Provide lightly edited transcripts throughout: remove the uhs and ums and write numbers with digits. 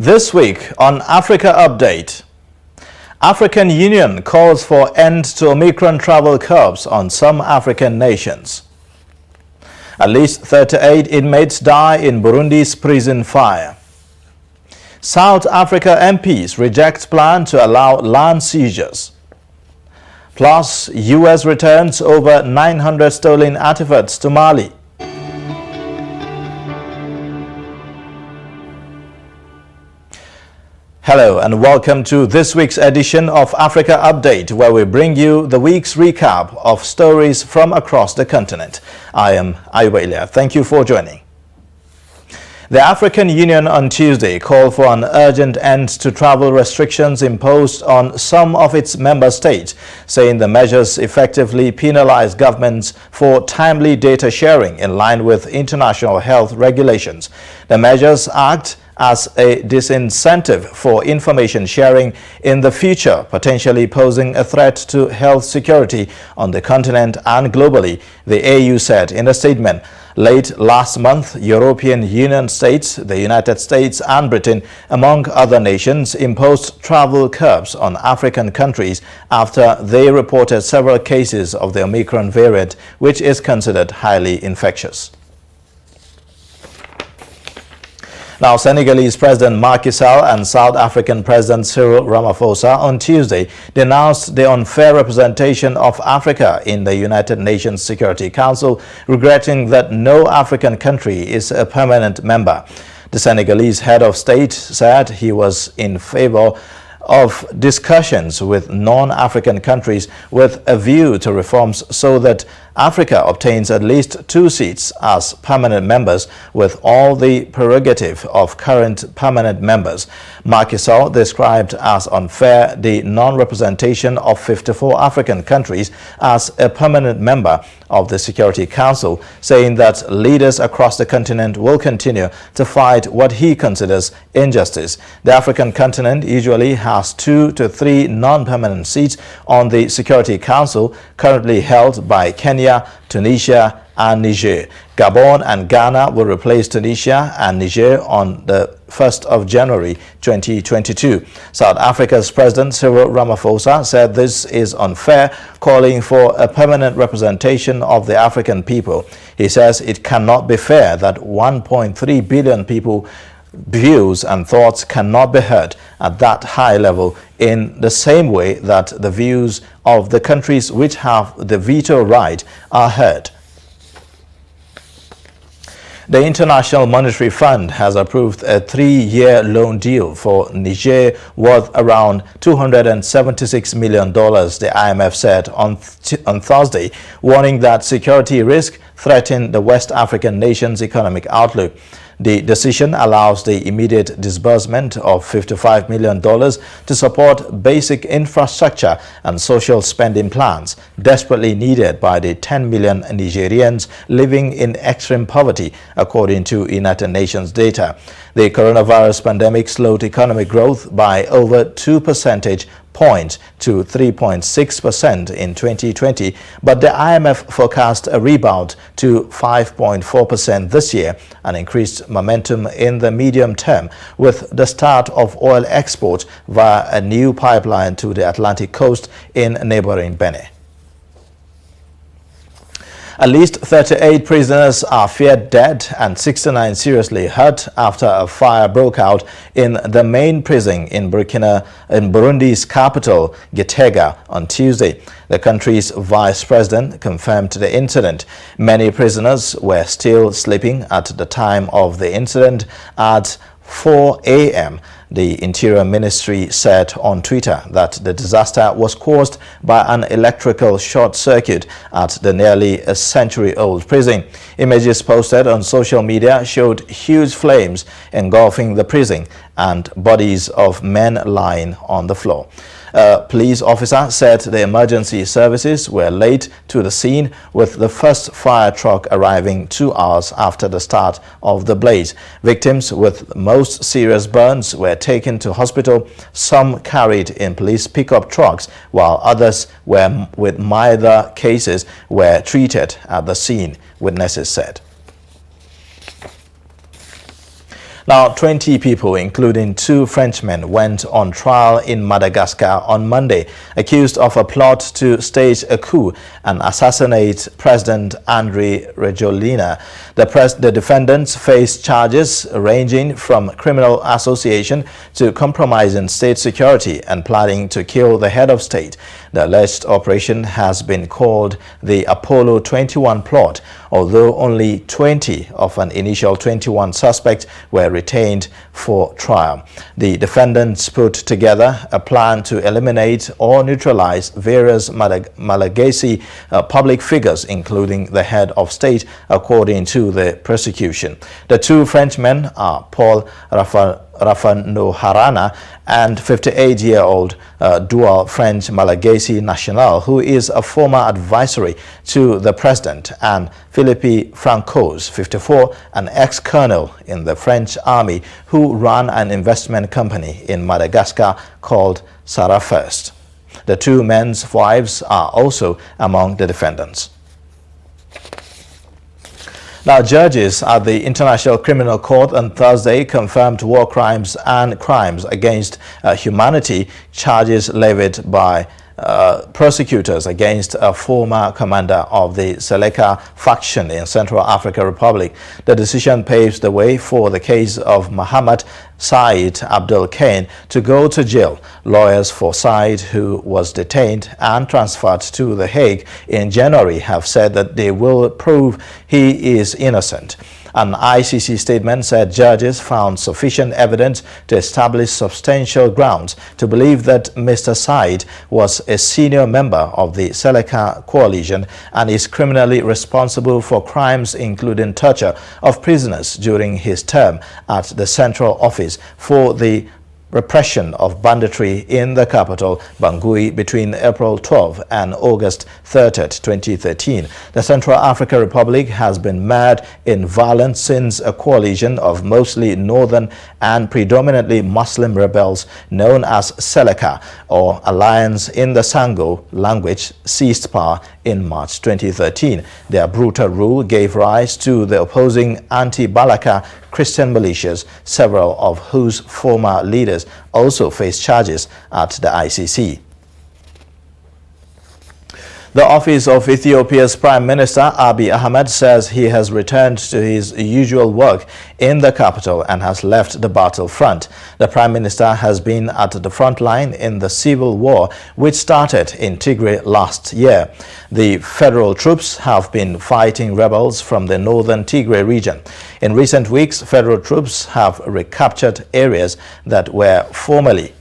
This week on Africa Update, African Union calls for end to Omicron travel curbs on some African nations. At least 38 inmates die in Burundi's prison fire. South Africa MPs reject plan to allow land seizures. Plus, U.S. returns over 900 stolen artifacts to Mali. Hello and welcome to this week's edition of Africa Update, where we bring you the week's recap of stories from across the continent. I am Ayuba. Thank you for joining. The African Union on Tuesday called for an urgent end to travel restrictions imposed on some of its member states, saying the measures effectively penalize governments for timely data sharing in line with international health regulations. The measures act as a disincentive for information sharing in the future, potentially posing a threat to health security on the continent and globally, the AU said in a statement. Late last month, European Union states, the United States and Britain, among other nations, imposed travel curbs on African countries after they reported several cases of the Omicron variant, which is considered highly infectious. Now, Senegalese President Macky Sall and South African President Cyril Ramaphosa on Tuesday denounced the unfair representation of Africa in the United Nations Security Council, regretting that no African country is a permanent member. The Senegalese head of state said he was in favor of discussions with non-African countries with a view to reforms so that Africa obtains at least 2 seats as permanent members with all the prerogative of current permanent members. Macky Sall described as unfair the non-representation of 54 African countries as a permanent member of the Security Council, saying that leaders across the continent will continue to fight what he considers injustice. The African continent usually has 2 to 3 non-permanent seats on the Security Council, currently held by Kenya, Tunisia and Niger. Gabon and Ghana will replace Tunisia and Niger on the 1st of January 2022. South Africa's President Cyril Ramaphosa said this is unfair, calling for a permanent representation of the African people. He says it cannot be fair that 1.3 billion people views and thoughts cannot be heard at that high level in the same way that the views of the countries which have the veto right are heard. The International Monetary Fund has approved a 3-year loan deal for Niger worth around $276 million, the IMF said on Thursday, warning that security risk threaten the West African nation's economic outlook. The decision allows the immediate disbursement of $55 million to support basic infrastructure and social spending plans, desperately needed by the 10 million Nigerians living in extreme poverty, according to United Nations data. The coronavirus pandemic slowed economic growth by over 2 percentage points to 3.6% in 2020, but the IMF forecast a rebound to 5.4% this year and increased momentum in the medium term with the start of oil exports via a new pipeline to the Atlantic coast in neighboring Benin. At least 38 prisoners are feared dead and 69 seriously hurt after a fire broke out in the main prison in Burundi's capital, Gitega, on Tuesday. The country's vice president confirmed the incident. Many prisoners were still sleeping at the time of the incident at 4 a.m. The Interior Ministry said on Twitter that the disaster was caused by an electrical short circuit at the nearly a century-old prison. Images posted on social media showed huge flames engulfing the prison and bodies of men lying on the floor. A police officer said the emergency services were late to the scene, with the first fire truck arriving 2 hours after the start of the blaze. Victims with most serious burns were taken to hospital, some carried in police pickup trucks, while others with milder cases were treated at the scene, witnesses said. Now, 20 people, including 2 Frenchmen, went on trial in Madagascar on Monday, accused of a plot to stage a coup and assassinate President Andry Rajoelina. The defendants face charges ranging from criminal association to compromising state security and planning to kill the head of state. The alleged operation has been called the Apollo 21 plot, although only 20 of an initial 21 suspects were retained for trial. The defendants put together a plan to eliminate or neutralize various Malagasy public figures, including the head of state, according to the prosecution. The 2 Frenchmen are Paul Rafanoharana and 58-year-old dual French Malagasy national, who is a former advisory to the president, and Philippe Francois, 54, an ex-colonel in the French army who ran an investment company in Madagascar called Sarah First. The 2 men's wives are also among the defendants. Now, judges at the International Criminal Court on Thursday confirmed war crimes and crimes against humanity charges levied by prosecutors against a former commander of the Seleka faction in Central African Republic. The decision paves the way for the case of Muhammad Said Abdul Kane to go to jail. Lawyers for Said, who was detained and transferred to The Hague in January, have said that they will prove he is innocent. An ICC statement said judges found sufficient evidence to establish substantial grounds to believe that Mr. Said was a senior member of the Seleka coalition and is criminally responsible for crimes including torture of prisoners during his term at the Central Office for the repression of banditry in the capital, Bangui, between April 12 and August 30, 2013. The Central African Republic has been mired in violence since a coalition of mostly northern and predominantly Muslim rebels known as Seleka, or Alliance in the Sango language, seized power in March 2013. Their brutal rule gave rise to the opposing anti-Balaka Christian militias, several of whose former leaders also face charges at the ICC. The office of Ethiopia's Prime Minister Abiy Ahmed says he has returned to his usual work in the capital and has left the battlefront. The Prime Minister has been at the front line in the civil war which started in Tigray last year. The federal troops have been fighting rebels from the northern Tigray region. In recent weeks, federal troops have recaptured areas that were formerly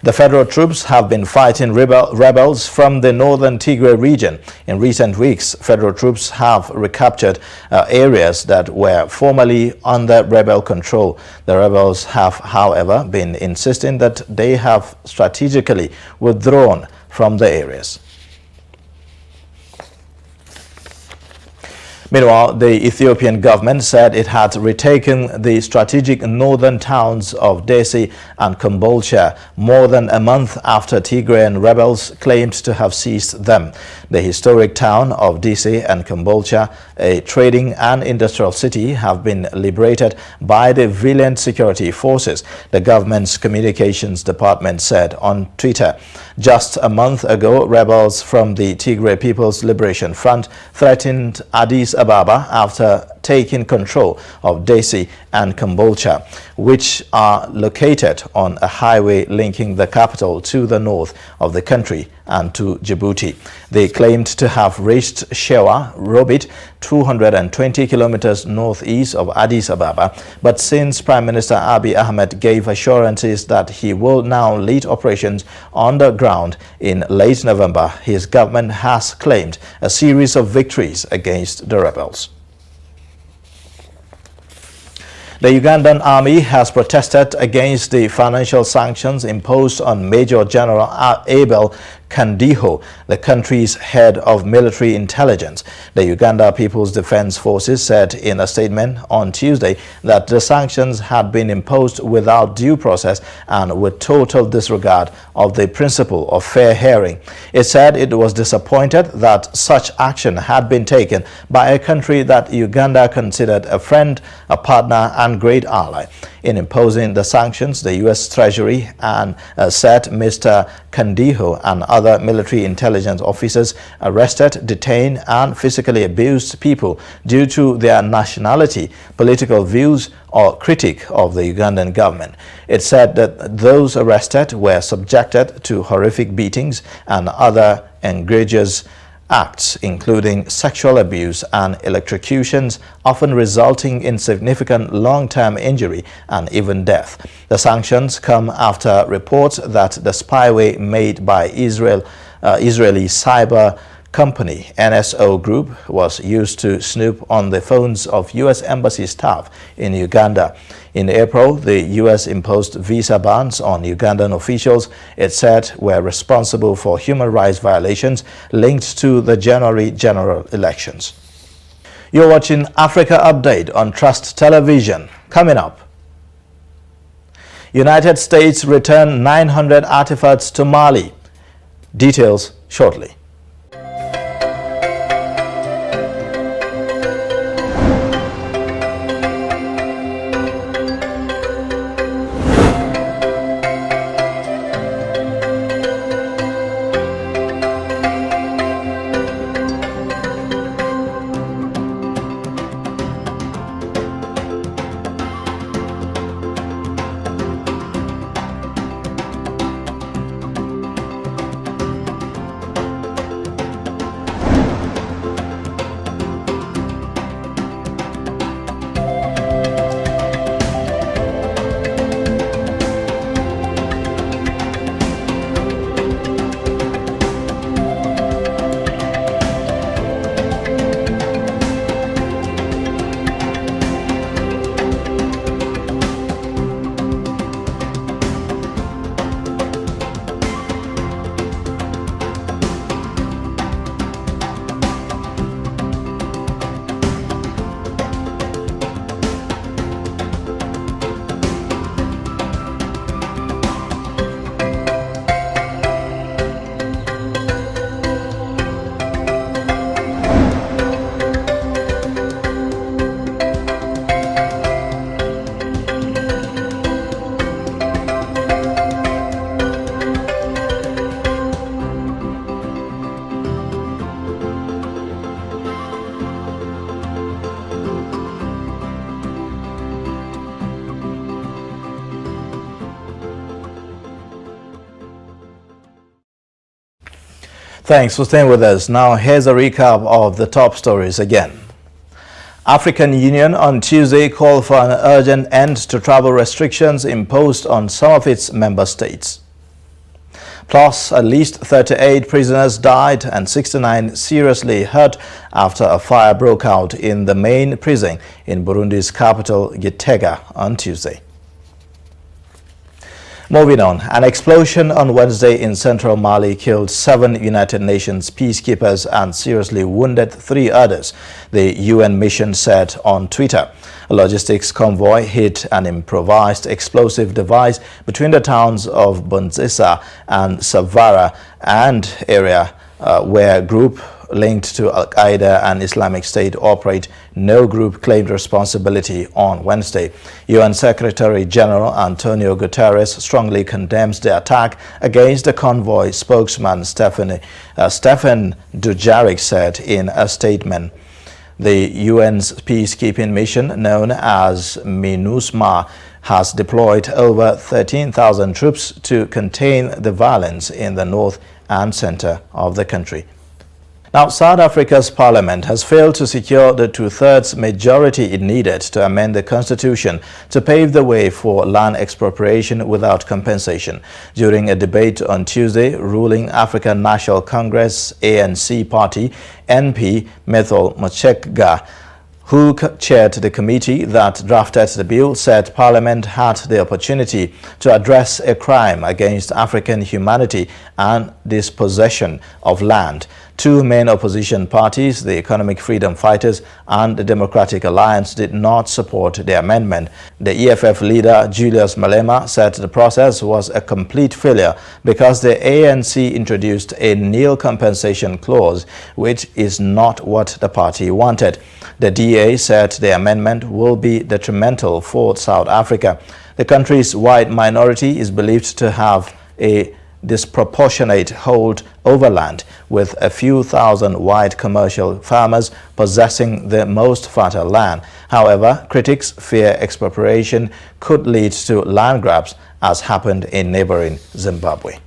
The federal troops have been fighting rebels from the northern Tigray region. In recent weeks, federal troops have recaptured areas that were formerly under rebel control. The rebels have, however, been insisting that they have strategically withdrawn from the areas. Meanwhile, the Ethiopian government said it had retaken the strategic northern towns of Dessie and Kombolcha more than a month after Tigrayan rebels claimed to have seized them. The historic town of Dessie and Kombolcha, a trading and industrial city, have been liberated by the valiant security forces, the government's communications department said on Twitter. Just a month ago, rebels from the Tigray People's Liberation Front threatened Addis Ababa after taking control of Dessie and Kombolcha, which are located on a highway linking the capital to the north of the country and to Djibouti. They claimed to have reached Shewa, Robit, 220 kilometers northeast of Addis Ababa, but since Prime Minister Abiy Ahmed gave assurances that he will now lead operations on the ground in late November, his government has claimed a series of victories against the rebels. The Ugandan army has protested against the financial sanctions imposed on Major General Abel Kandiho, the country's head of military intelligence. The Uganda People's Defense Forces said in a statement on Tuesday that the sanctions had been imposed without due process and with total disregard of the principle of fair hearing. It said it was disappointed that such action had been taken by a country that Uganda considered a friend, a partner and great ally. In imposing the sanctions, the U.S. Treasury said Mr. Kandiho and other military intelligence officers arrested, detained and physically abused people due to their nationality, political views or critique of the Ugandan government. It said that those arrested were subjected to horrific beatings and other egregious acts, including sexual abuse and electrocutions, often resulting in significant long-term injury and even death. The sanctions come after reports that the spyware made by Israeli cyber company NSO Group was used to snoop on the phones of U.S. Embassy staff in Uganda. In April, the U.S. imposed visa bans on Ugandan officials it said were responsible for human rights violations linked to the January general elections. You're watching Africa Update on Trust Television. Coming up, United States return 900 artifacts to Mali. Details shortly. Thanks for staying with us. Now here's a recap of the top stories again. African Union on Tuesday called for an urgent end to travel restrictions imposed on some of its member states. Plus, at least 38 prisoners died and 69 seriously hurt after a fire broke out in the main prison in Burundi's capital, Gitega, on Tuesday. Moving on, an explosion on Wednesday in central Mali killed 7 United Nations peacekeepers and seriously wounded 3 others, the UN mission said on Twitter. A logistics convoy hit an improvised explosive device between the towns of Bonzissa and Savara and area where a group linked to Al-Qaeda and Islamic State operate. No group claimed responsibility on Wednesday. UN Secretary General Antonio Guterres strongly condemns the attack against the convoy. Spokesman Stefan Dujarric said in a statement. The UN's peacekeeping mission, known as MINUSMA, has deployed over 13,000 troops to contain the violence in the north and center of the country. Now, South Africa's parliament has failed to secure the 2/3 majority it needed to amend the constitution to pave the way for land expropriation without compensation. During a debate on Tuesday, ruling African National Congress ANC party NP Methol Machekga, who chaired the committee that drafted the bill, said Parliament had the opportunity to address a crime against African humanity and dispossession of land. Two main opposition parties, the Economic Freedom Fighters and the Democratic Alliance, did not support the amendment. The EFF leader, Julius Malema, said the process was a complete failure because the ANC introduced a nil compensation clause, which is not what the party wanted. The DA said the amendment will be detrimental for South Africa. The country's white minority is believed to have a disproportionate hold over land, with a few thousand white commercial farmers possessing the most fertile land. However, critics fear expropriation could lead to land grabs, as happened in neighboring Zimbabwe.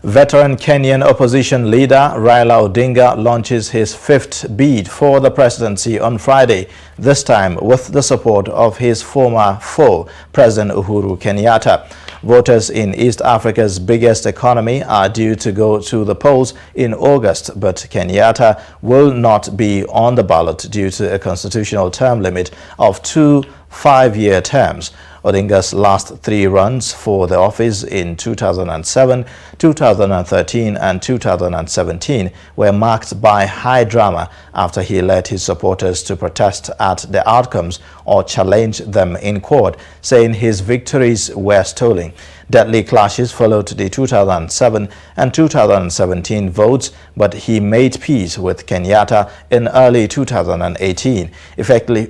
Veteran Kenyan opposition leader Raila Odinga launches his fifth bid for the presidency on Friday, this time with the support of his former foe, President Uhuru Kenyatta. Voters in East Africa's biggest economy are due to go to the polls in August, but Kenyatta will not be on the ballot due to a constitutional term limit of 2 5-year terms. Odinga's last three runs for the office in 2007, 2013 and 2017 were marked by high drama after he led his supporters to protest at the outcomes or challenge them in court, saying his victories were stolen. Deadly clashes followed the 2007 and 2017 votes, but he made peace with Kenyatta in early 2018, effectively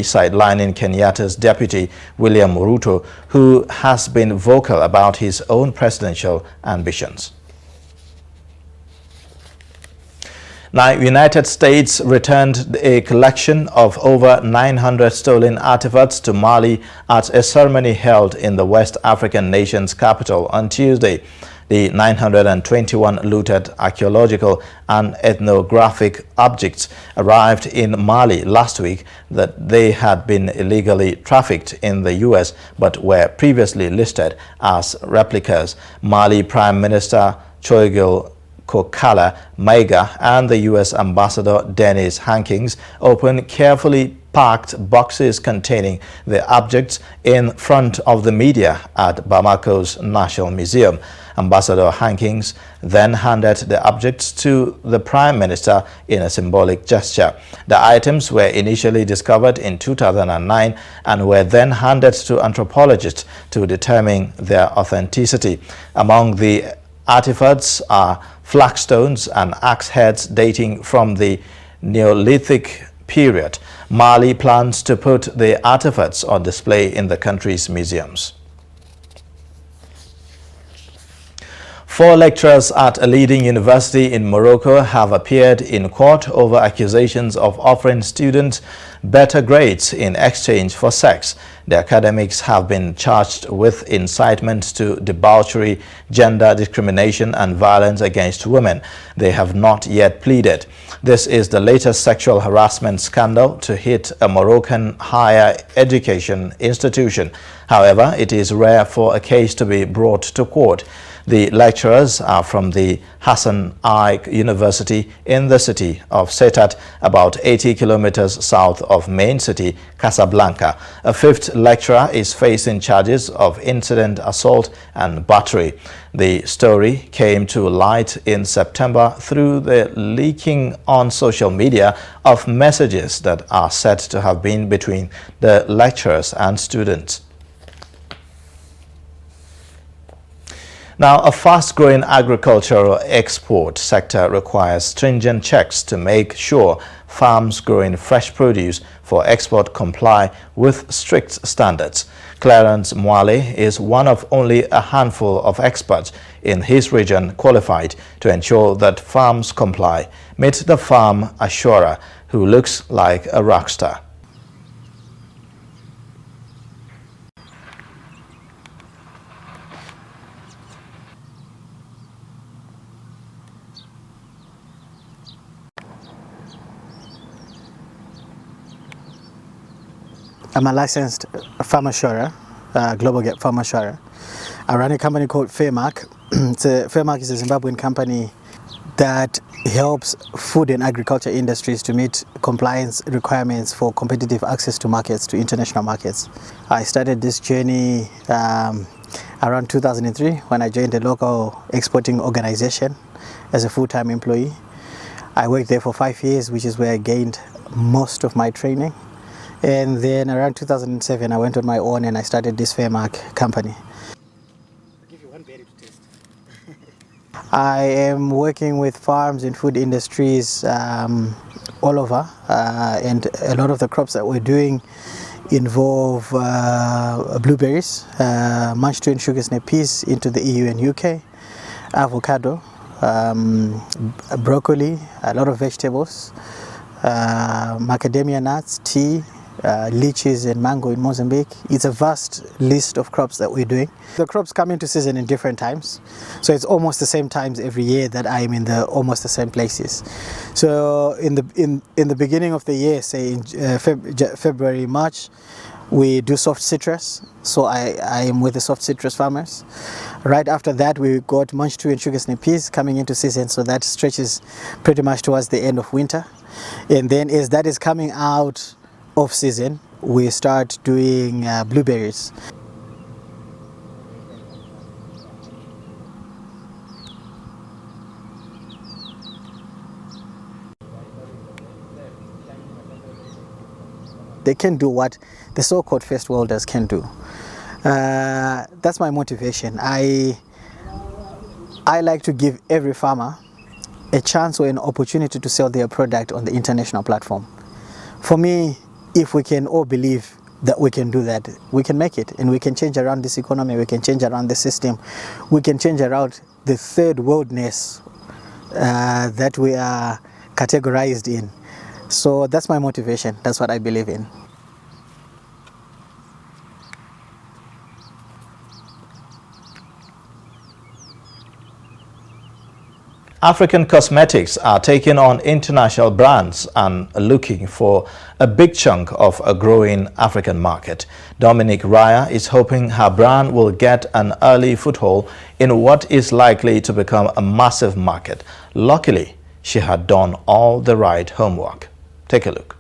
sidelining Kenyatta's deputy, William Ruto, who has been vocal about his own presidential ambitions. Now, United States returned a collection of over 900 stolen artifacts to Mali at a ceremony held in the West African nation's capital on Tuesday. The 921 looted archaeological and ethnographic objects arrived in Mali last week. That they had been illegally trafficked in the U.S. but were previously listed as replicas. Mali Prime Minister Choguel Kokala Maiga and the U.S. Ambassador Dennis Hankins opened carefully packed boxes containing the objects in front of the media at Bamako's National Museum. Ambassador Hankins then handed the objects to the Prime Minister in a symbolic gesture. The items were initially discovered in 2009 and were then handed to anthropologists to determine their authenticity. Among the artifacts are flagstones and axe heads dating from the Neolithic period. Mali plans to put the artifacts on display in the country's museums. 4 lecturers at a leading university in Morocco have appeared in court over accusations of offering students better grades in exchange for sex. The academics have been charged with incitement to debauchery, gender discrimination and violence against women. They have not yet pleaded. This is the latest sexual harassment scandal to hit a Moroccan higher education institution. However, it is rare for a case to be brought to court. The lecturers are from the Hassan I University in the city of Setat, about 80 kilometers south of main city Casablanca. A 5th lecturer is facing charges of incident assault and battery. The story came to light in September through the leaking on social media of messages that are said to have been between the lecturers and students. Now, a fast-growing agricultural export sector requires stringent checks to make sure farms growing fresh produce for export comply with strict standards. Clarence Mwale is one of only a handful of experts in his region qualified to ensure that farms comply. Meet the farm assurer, who looks like a rock star. I'm a licensed farm assurer, global gap farm assurer. I run a company called Fairmark. Fairmark is a Zimbabwean company that helps food and agriculture industries to meet compliance requirements for competitive access to markets, to international markets. I started this journey around 2003 when I joined a local exporting organization as a full-time employee. I worked there for 5 years, which is where I gained most of my training. And then around 2007, I went on my own and I started this Fairmark company. I'll give you one berry to taste. I am working with farms and food industries all over, and a lot of the crops that we're doing involve blueberries, munch-to and sugar snap peas into the EU and UK, avocado, broccoli, a lot of vegetables, macadamia nuts, tea, lychees and mango in Mozambique. It's a vast list of crops that we're doing. The crops come into season in different times, so it's almost the same times every year that I'm in almost the same places. So in the beginning of the year, say in February, March, we do soft citrus. So I am with the soft citrus farmers. Right after that, we got munch-to and sugar snap peas coming into season, so that stretches pretty much towards the end of winter. And then as that is coming out of season, we start doing blueberries. They can do what the so-called first worlders can do. That's my motivation. I like to give every farmer a chance or an opportunity to sell their product on the international platform. For me, if we can all believe that we can do that, we can make it, and we can change around this economy, we can change around the system, we can change around the third worldness that we are categorized in. So that's my motivation, that's what I believe in. African cosmetics are taking on international brands and looking for a big chunk of a growing African market. Dominique Raya is hoping her brand will get an early foothold in what is likely to become a massive market. Luckily, she had done all the right homework. Take a look.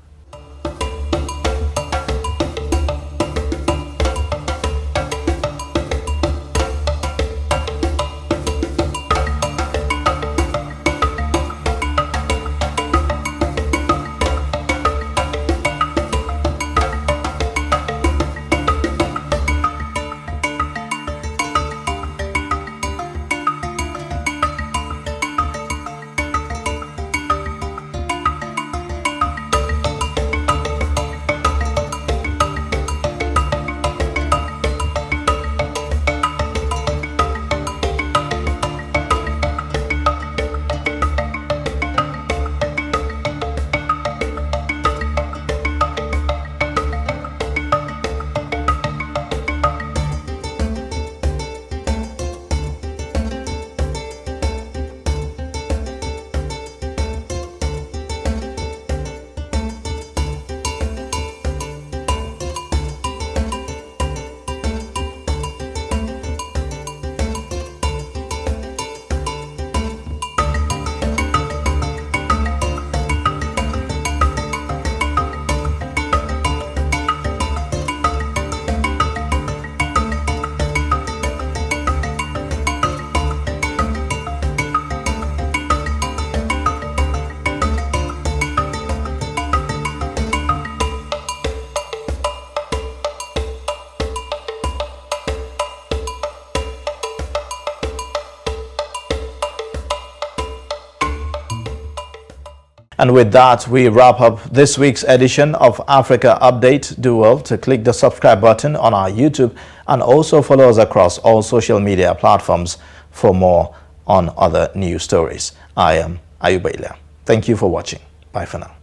And with that, we wrap up this week's edition of Africa Update. Do well to click the subscribe button on our YouTube and also follow us across all social media platforms for more on other news stories. I am Ayuba Ilya. Thank you for watching. Bye for now.